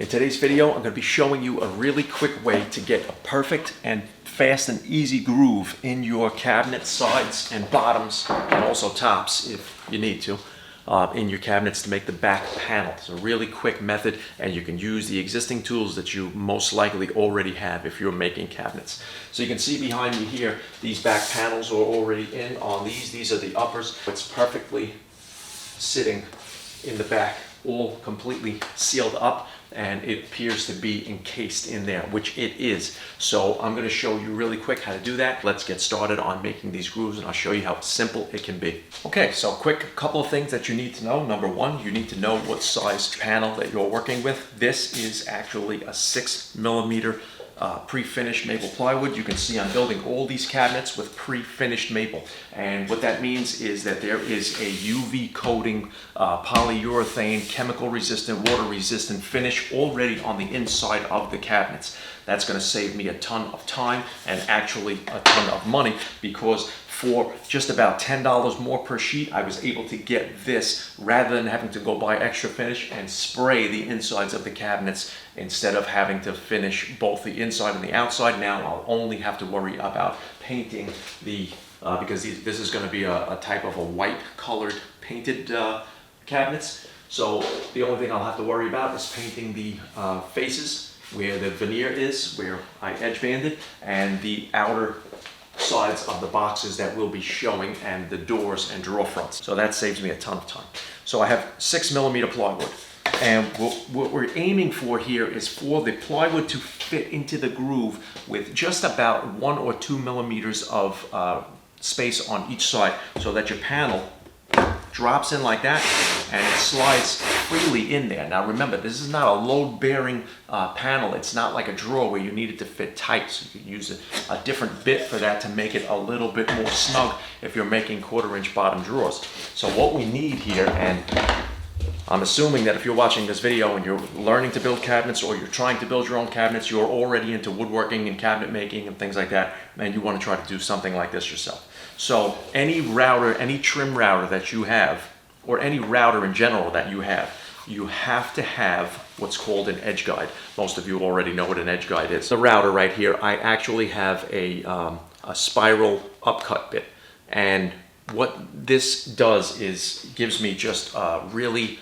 In today's video, I'm going to be showing you a really quick way to get a perfect and fast and easy groove in your cabinet sides and bottoms, and also tops if you need to, in your cabinets to make the back panel. It's a really quick method, and you can use the existing tools that you most likely already have if you're making cabinets. So you can see behind me here, these back panels are already in on these. These are the uppers. It's perfectly sitting in the back, all completely sealed up, and it appears to be encased in there, which it is. So I'm going to show you really quick how to do that. Let's get started on making these grooves, and I'll show you how simple it can be. Okay, so quick couple of things that you need to know. Number one, you need to know what size panel that you're working with. This is actually a 6mm pre-finished maple plywood. You can see I'm building all these cabinets with pre-finished maple, and what that means is that there is a UV coating, polyurethane, chemical resistant, water resistant finish already on the inside of the cabinets. That's going to save me a ton of time and actually a ton of money, because for just about $10 more per sheet, I was able to get this rather than having to go buy extra finish and spray the insides of the cabinets instead of having to finish both the inside and the outside. Now I'll only have to worry about painting the, because this is going to be a type of a white colored painted cabinets. So the only thing I'll have to worry about is painting the faces where the veneer is, where I edge banded, and the outer sides of the boxes that will be showing, and the doors and drawer fronts. So that saves me a ton of time. So I have 6mm plywood, and what we're aiming for here is for the plywood to fit into the groove with just about 1 or 2 millimeters of space on each side, so that your panel drops in like that and it slides freely in there. Now remember, this is not a load-bearing panel. It's not like a drawer where you need it to fit tight, so you can use a different bit for that to make it a little bit more snug if you're making 1/4-inch bottom drawers. So what we need here, and I'm assuming that if you're watching this video and you're learning to build cabinets, or you're trying to build your own cabinets, you're already into woodworking and cabinet making and things like that, and you want to try to do something like this yourself. So any router, any trim router that you have, or any router in general that you have to have what's called an edge guide. Most of you already know what an edge guide is. The router right here, I actually have a spiral upcut bit, and what this does is gives me just a really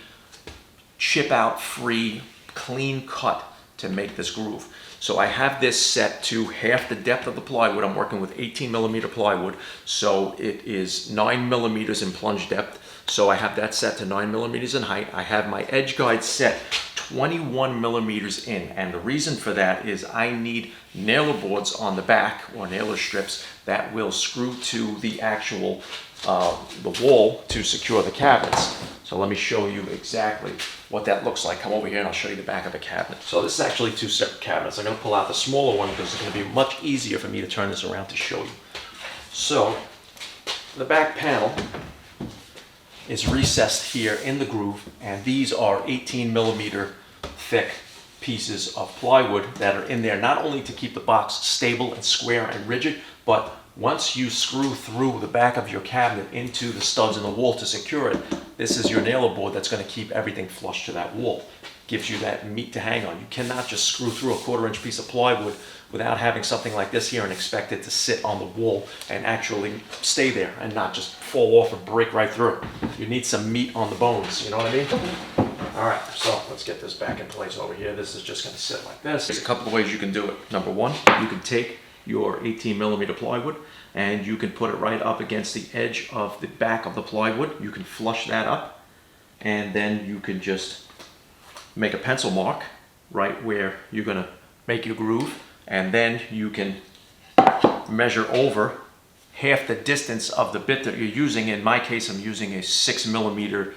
chip out free, clean cut to make this groove. So I have this set to half the depth of the plywood. I'm working with 18mm plywood, so it is 9mm in plunge depth. So I have that set to 9mm in height. I have my edge guide set 21mm in, and the reason for that is I need nailer boards on the back, or nailer strips, that will screw to the actual the wall to secure the cabinets. So let me show you exactly what that looks like. Come over here and I'll show you the back of the cabinet. So this is actually 2 separate cabinets. I'm going to pull out the smaller one because it's going to be much easier for me to turn this around to show you. So the back panel is recessed here in the groove, and these are 18mm thick pieces of plywood that are in there not only to keep the box stable and square and rigid, but once you screw through the back of your cabinet into the studs in the wall to secure it, this is your nailer board that's going to keep everything flush to that wall. Gives you that meat to hang on. You cannot just screw through a 1/4-inch piece of plywood without having something like this here and expect it to sit on the wall and actually stay there and not just fall off and break right through it. You need some meat on the bones, you know what I mean? All right, so let's get this back in place over here. This is just going to sit like this. There's a couple of ways you can do it. Number one, you can take your 18mm plywood and you can put it right up against the edge of the back of the plywood. You can flush that up, and then you can just make a pencil mark right where you're going to make your groove, and then you can measure over half the distance of the bit that you're using. In my case, I'm using a 6mm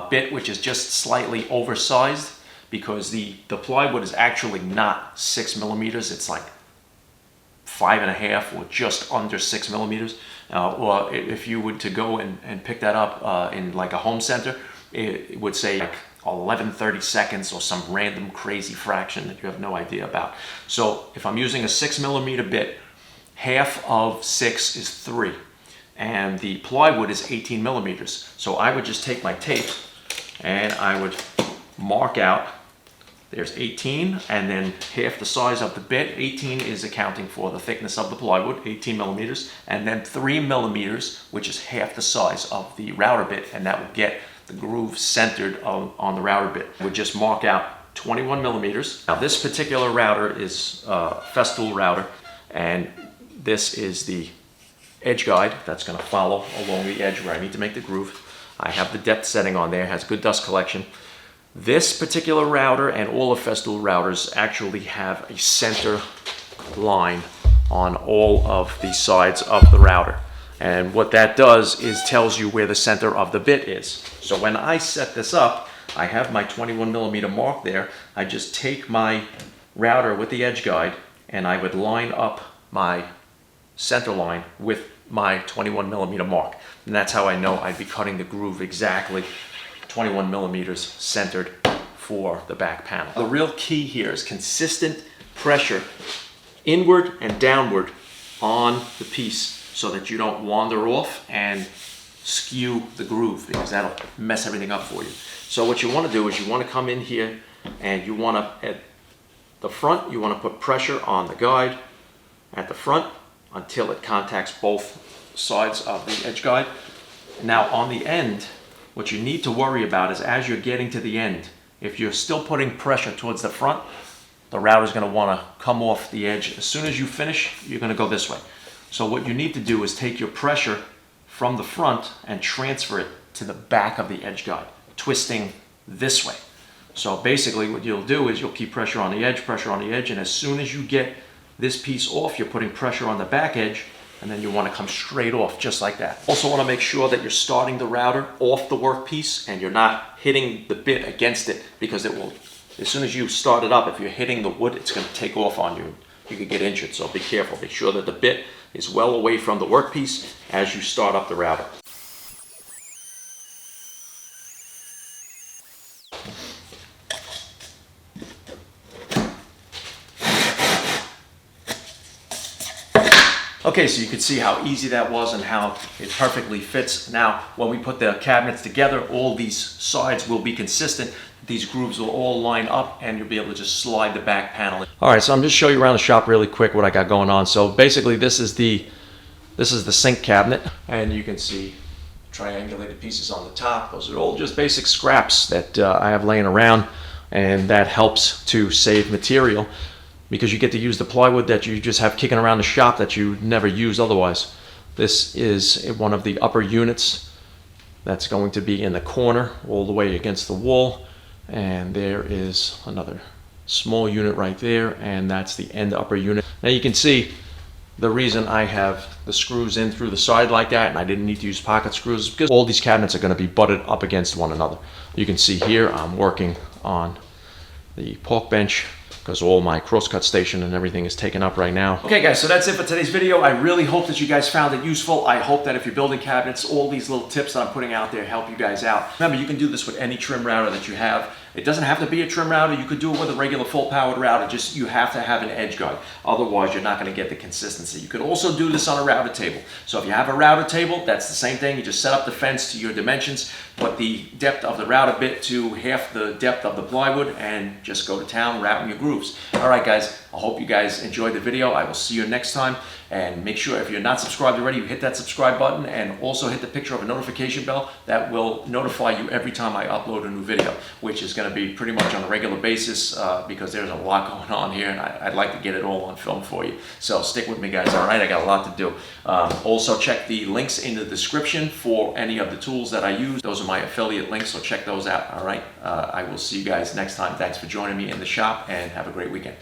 bit, which is just slightly oversized, because the plywood is actually not 6mm. It's like 5.5 or just under 6mm. Or if you were to go and pick that up in like a home center, it would say like 11/32 or some random crazy fraction that you have no idea about. So if I'm using a 6mm bit, half of 6 is 3, and the plywood is 18mm. So I would just take my tape and I would mark out There's 18, and then half the size of the bit. 18 is accounting for the thickness of the plywood, 18 millimeters, and then 3 millimeters, which is half the size of the router bit, and that will get the groove centered on the router bit. We'll just mark out 21 millimeters. Now this particular router is a Festool router, and this is the edge guide that's going to follow along the edge where I need to make the groove. I have the depth setting on there, has good dust collection. This particular router and all of Festool routers actually have a center line on all of the sides of the router. And what that does is tells you where the center of the bit is. So when I set this up, I have my 21 millimeter mark there. I just take my router with the edge guide and I would line up my center line with my 21 millimeter mark. And that's how I know I'd be cutting the groove exactly 21 millimeters centered for the back panel. The real key here is consistent pressure inward and downward on the piece so that you don't wander off and skew the groove, because that'll mess everything up for you. So what you want to do is you want to come in here and you want to, at the front, you want to put pressure on the guide at the front until it contacts both sides of the edge guide. Now on the end, what you need to worry about is as you're getting to the end, if you're still putting pressure towards the front, the router's going to want to come off the edge. As soon as you finish, you're going to go this way. So what you need to do is take your pressure from the front and transfer it to the back of the edge guide, twisting this way. So basically what you'll do is you'll keep pressure on the edge, and as soon as you get this piece off, you're putting pressure on the back edge, and then you want to come straight off just like that. Also want to make sure that you're starting the router off the workpiece and you're not hitting the bit against it, because it will, as soon as you start it up, if you're hitting the wood, it's going to take off on you. You could get injured, so be careful. Make sure that the bit is well away from the workpiece as you start up the router. Okay, so you can see how easy that was and how it perfectly fits. Now, when we put the cabinets together, all these sides will be consistent. These grooves will all line up and you'll be able to just slide the back panel. All right, so I'm just showing you around the shop really quick what I got going on. So basically this is the sink cabinet, and you can see triangulated pieces on the top. Those are all just basic scraps that I have laying around, and that helps to save material, because you get to use the plywood that you just have kicking around the shop that you never use otherwise. This is one of the upper units that's going to be in the corner all the way against the wall, and there is another small unit right there, and that's the end upper unit. Now you can see the reason I have the screws in through the side like that, and I didn't need to use pocket screws, is because all these cabinets are going to be butted up against one another. You can see here I'm working on the pork bench, because all my crosscut station and everything is taken up right now. Okay guys, so that's it for today's video. I really hope that you guys found it useful. I hope that if you're building cabinets, all these little tips that I'm putting out there help you guys out. Remember, you can do this with any trim router that you have. It doesn't have to be a trim router. You could do it with a regular full powered router. Just you have to have an edge guide. Otherwise, you're not going to get the consistency. You could also do this on a router table. So if you have a router table, that's the same thing. You just set up the fence to your dimensions, put the depth of the router bit to half the depth of the plywood, and just go to town routing your grooves. All right, guys. I hope you guys enjoyed the video. I will see you next time. And make sure, if you're not subscribed already, you hit that subscribe button, and also hit the picture of a notification bell. That will notify you every time I upload a new video, which is going to be pretty much on a regular basis, because there's a lot going on here, and I'd like to get it all on film for you. So stick with me, guys. All right, I got a lot to do. Also check the links in the description for any of the tools that I use. Those are my affiliate links, so check those out. All right, I will see you guys next time. Thanks for joining me in the shop, and have a great weekend.